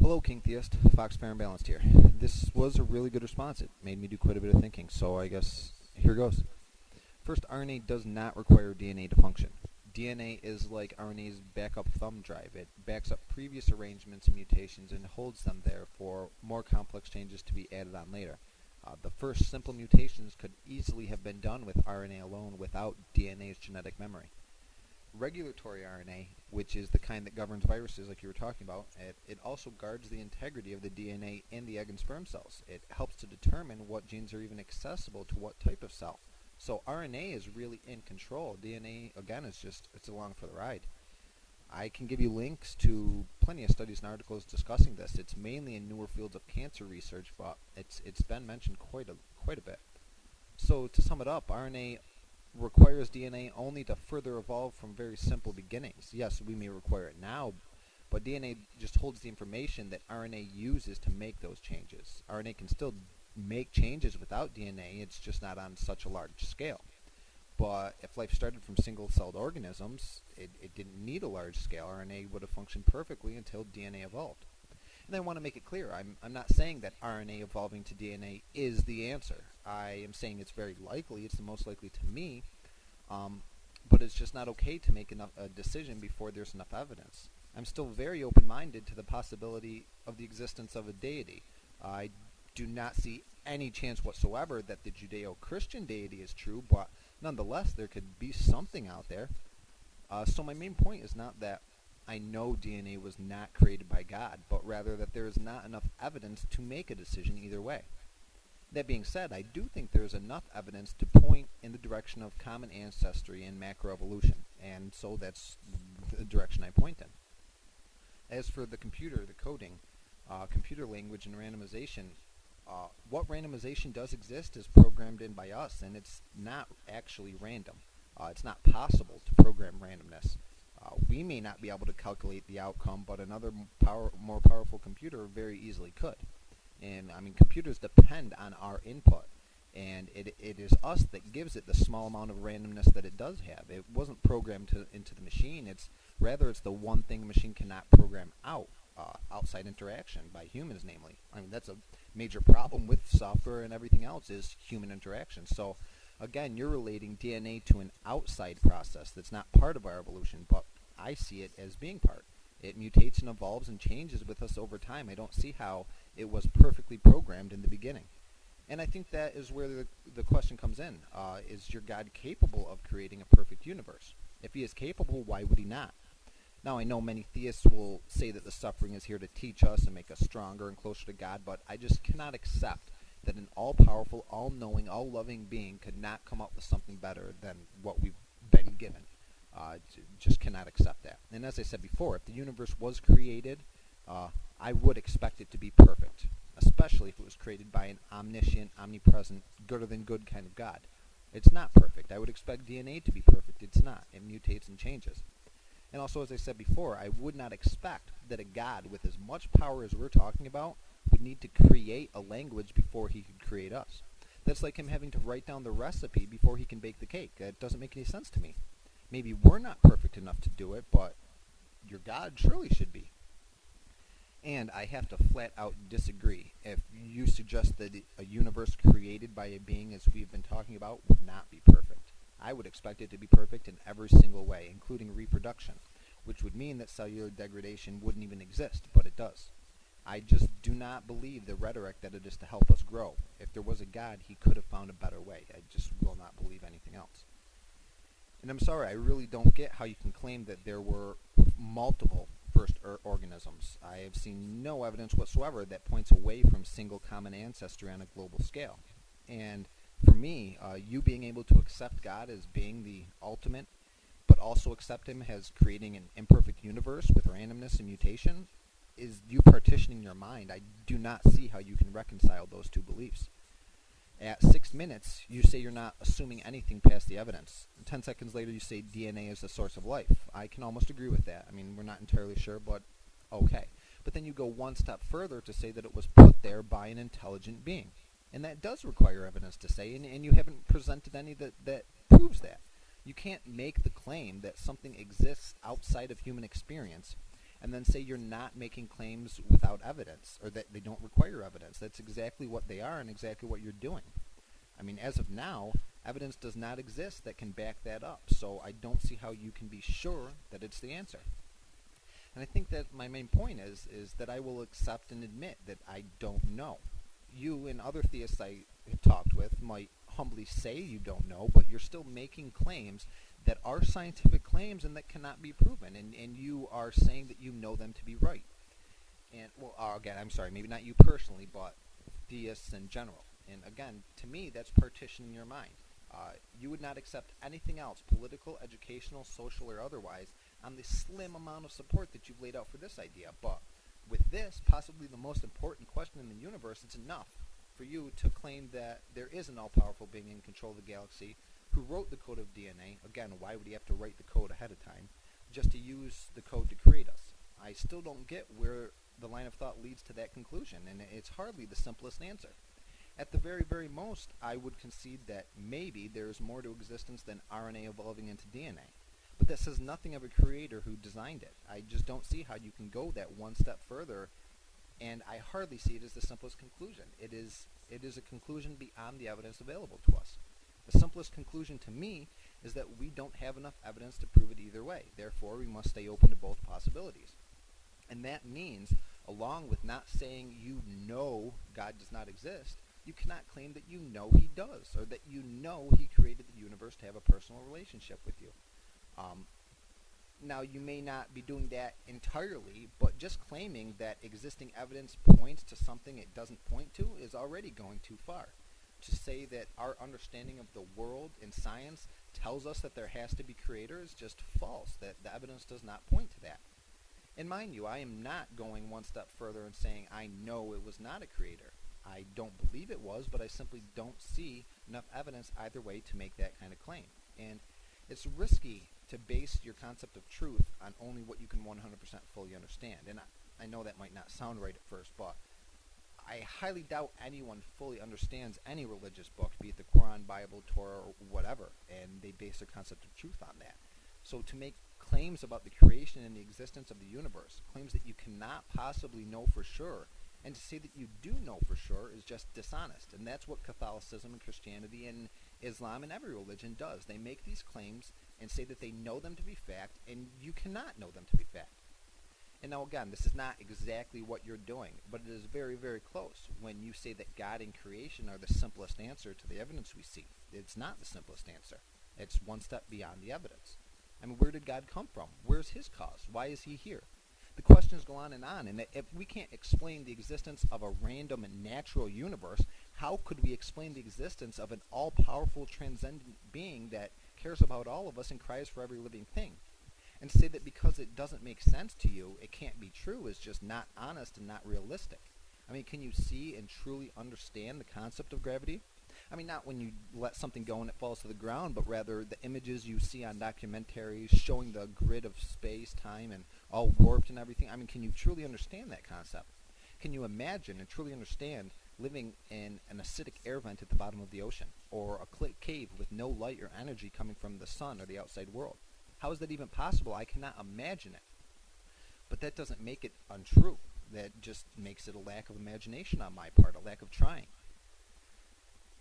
Hello, KingTheist. Fox Fair and Balanced here. This was a really good response. It made me do quite a bit of thinking, so I guess here goes. First, RNA does not require DNA to function. DNA is like RNA's backup thumb drive. It backs up previous arrangements and mutations and holds them there for more complex changes to be added on later. The first simple mutations could easily have been done with RNA alone without DNA's genetic memory. Regulatory RNA, which is the kind that governs viruses like you were talking about, it also guards the integrity of the DNA in the egg and sperm cells. It helps to determine what genes are even accessible to what type of cell. So RNA is really in control. DNA, again, it's along for the ride. I can give you links to plenty of studies and articles discussing this. It's mainly in newer fields of cancer research, but it's been mentioned quite a bit. So to sum it up, RNA requires DNA only to further evolve from very simple beginnings. Yes, we may require it now, but DNA just holds the information that RNA uses to make those changes. RNA can still make changes without DNA, it's just not on such a large scale. But if life started from single-celled organisms, it didn't need a large scale. RNA would have functioned perfectly until DNA evolved. And I want to make it clear, I'm not saying that RNA evolving to DNA is the answer. I am saying it's very likely, it's the most likely to me, but it's just not okay to make a decision before there's enough evidence. I'm still very open-minded to the possibility of the existence of a deity. I do not see any chance whatsoever that the Judeo-Christian deity is true, but nonetheless, there could be something out there. So my main point is not that I know DNA was not created by God, but rather that there is not enough evidence to make a decision either way. That being said, I do think there is enough evidence to point in the direction of common ancestry and macroevolution, and so that's the direction I point in. As for the computer, the coding, computer language, and randomization, what randomization does exist is programmed in by us, and it's not actually random. It's not possible to program randomness. We may not be able to calculate the outcome, but another more powerful computer very easily could. And I mean, computers depend on our input, and it is us that gives it the small amount of randomness that it does have. It wasn't programmed into the machine. It's the one thing a machine cannot program out, outside interaction by humans, namely. I mean, that's a major problem with software and everything else is human interaction. So again, you're relating DNA to an outside process that's not part of our evolution, but I see it as being part. It mutates and evolves and changes with us over time. I don't see how it was perfectly programmed in the beginning. And I think that is where the question comes in. Is your God capable of creating a perfect universe? If he is capable, why would he not? Now, I know many theists will say that the suffering is here to teach us and make us stronger and closer to God, but I just cannot accept that an all-powerful, all-knowing, all-loving being could not come up with something better than what we've been given. Just cannot accept that. And as I said before, if the universe was created, I would expect it to be perfect, especially if it was created by an omniscient, omnipresent, gooder-than-good kind of God. It's not perfect. I would expect DNA to be perfect. It's not. It mutates and changes. And also, as I said before, I would not expect that a God with as much power as we're talking about would need to create a language before he could create us. That's like him having to write down the recipe before he can bake the cake. That doesn't make any sense to me. Maybe we're not perfect enough to do it, but your God surely should be. And I have to flat out disagree. If you suggest that a universe created by a being as we've been talking about would not be perfect, I would expect it to be perfect in every single way, including reproduction, which would mean that cellular degradation wouldn't even exist, but it does. I just do not believe the rhetoric that it is to help us grow. If there was a God, he could have found a better way. I just will not believe anything else. And I'm sorry, I really don't get how you can claim that there were multiple first organisms. I have seen no evidence whatsoever that points away from single common ancestry on a global scale. And for me, you being able to accept God as being the ultimate, but also accept him as creating an imperfect universe with randomness and mutation, is you partitioning your mind. I do not see how you can reconcile those two beliefs. At 6 minutes, you say you're not assuming anything past the evidence. 10 seconds later, you say DNA is the source of life. I can almost agree with that. I mean, we're not entirely sure, but okay. But then you go one step further to say that it was put there by an intelligent being. And that does require evidence to say, and you haven't presented any that proves that. You can't make the claim that something exists outside of human experience and then say you're not making claims without evidence, or that they don't require evidence. That's exactly what they are and exactly what you're doing. I mean, as of now, evidence does not exist that can back that up, so I don't see how you can be sure that it's the answer. And I think that my main point is that I will accept and admit that I don't know. You and other theists I have talked with might humbly say you don't know, but you're still making claims that are scientific claims and that cannot be proven, and you are saying that you know them to be right. And, well, again, I'm sorry, maybe not you personally, but theists in general. And again, to me, that's partitioning your mind. You would not accept anything else, political, educational, social, or otherwise, on the slim amount of support that you've laid out for this idea. But with this, possibly the most important question in the universe, it's enough for you to claim that there is an all-powerful being in control of the galaxy who wrote the code of DNA. Again, why would he have to write the code ahead of time? Just to use the code to create us. I still don't get where the line of thought leads to that conclusion, and it's hardly the simplest answer. At the very, very most, I would concede that maybe there is more to existence than RNA evolving into DNA. But that says nothing of a creator who designed it. I just don't see how you can go that one step further, and I hardly see it as the simplest conclusion. It is a conclusion beyond the evidence available to us. The simplest conclusion to me is that we don't have enough evidence to prove it either way. Therefore, we must stay open to both possibilities. And that means, along with not saying you know God does not exist, you cannot claim that you know he does, or that you know he created the universe to have a personal relationship with you. Now, you may not be doing that entirely, but just claiming that existing evidence points to something it doesn't point to is already going too far. To say that our understanding of the world in science tells us that there has to be creator is just false, that the evidence does not point to that. And mind you, I am not going one step further and saying I know it was not a creator. I don't believe it was, but I simply don't see enough evidence either way to make that kind of claim. And it's risky to base your concept of truth on only what you can 100% fully understand. And I know that might not sound right at first, but I highly doubt anyone fully understands any religious book, be it the Quran, Bible, Torah, or whatever, and they base their concept of truth on that. So to make claims about the creation and the existence of the universe, claims that you cannot possibly know for sure, and to say that you do know for sure is just dishonest. And that's what Catholicism and Christianity and Islam and every religion does. They make these claims and say that they know them to be fact, and you cannot know them to be fact. And now again, this is not exactly what you're doing, but it is very, very close when you say that God and creation are the simplest answer to the evidence we see. It's not the simplest answer. It's one step beyond the evidence. I mean, where did God come from? Where's his cause? Why is he here? The questions go on, and if we can't explain the existence of a random and natural universe, how could we explain the existence of an all-powerful transcendent being that cares about all of us and cries for every living thing? And to say that because it doesn't make sense to you, it can't be true is just not honest and not realistic. I mean, can you see and truly understand the concept of gravity? I mean, not when you let something go and it falls to the ground, but rather the images you see on documentaries showing the grid of space, time, and all warped and everything. I mean, can you truly understand that concept? Can you imagine and truly understand living in an acidic air vent at the bottom of the ocean, or a cave with no light or energy coming from the sun or the outside world? How is that even possible? I cannot imagine it. But that doesn't make it untrue. That just makes it a lack of imagination on my part, a lack of trying.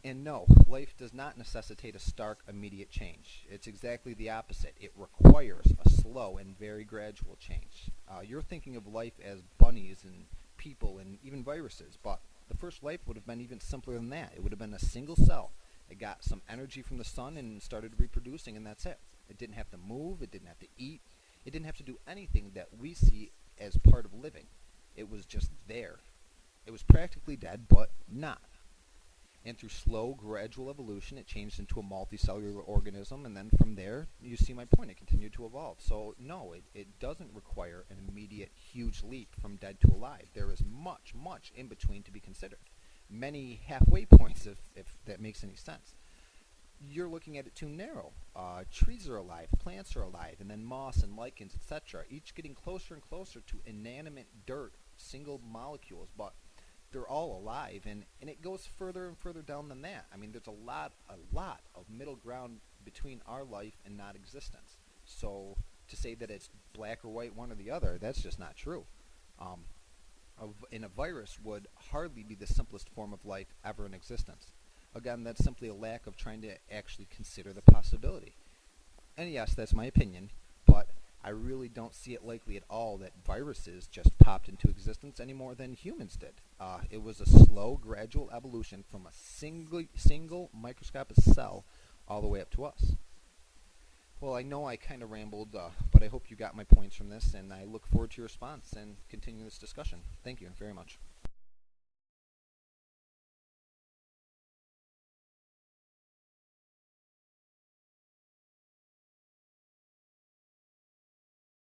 And no, life does not necessitate a stark, immediate change. It's exactly the opposite. It requires a slow and very gradual change. You're thinking of life as bunnies and people and even viruses, but the first life would have been even simpler than that. It would have been a single cell. It got some energy from the sun and started reproducing, and that's it. It didn't have to move. It didn't have to eat. It didn't have to do anything that we see as part of living. It was just there. It was practically dead, but not. And through slow, gradual evolution, it changed into a multicellular organism, and then from there, you see my point, it continued to evolve. So, no, it doesn't require an immediate, huge leap from dead to alive. There is much, much in between to be considered. Many halfway points, if that makes any sense. You're looking at it too narrow. Trees are alive, plants are alive, and then moss and lichens, etc., each getting closer and closer to inanimate dirt, single molecules, but they're all alive, and it goes further and further down than that. I mean, there's a lot of middle ground between our life and not existence. So to say that it's black or white, one or the other, that's just not true. Um, and a virus would hardly be the simplest form of life ever in existence. Again, that's simply a lack of trying to actually consider the possibility. And yes, that's my opinion, but I really don't see it likely at all that viruses just popped into existence any more than humans did. It was a slow, gradual evolution from a single microscopic cell all the way up to us. Well, I know I kind of rambled, but I hope you got my points from this, and I look forward to your response and continue this discussion. Thank you very much.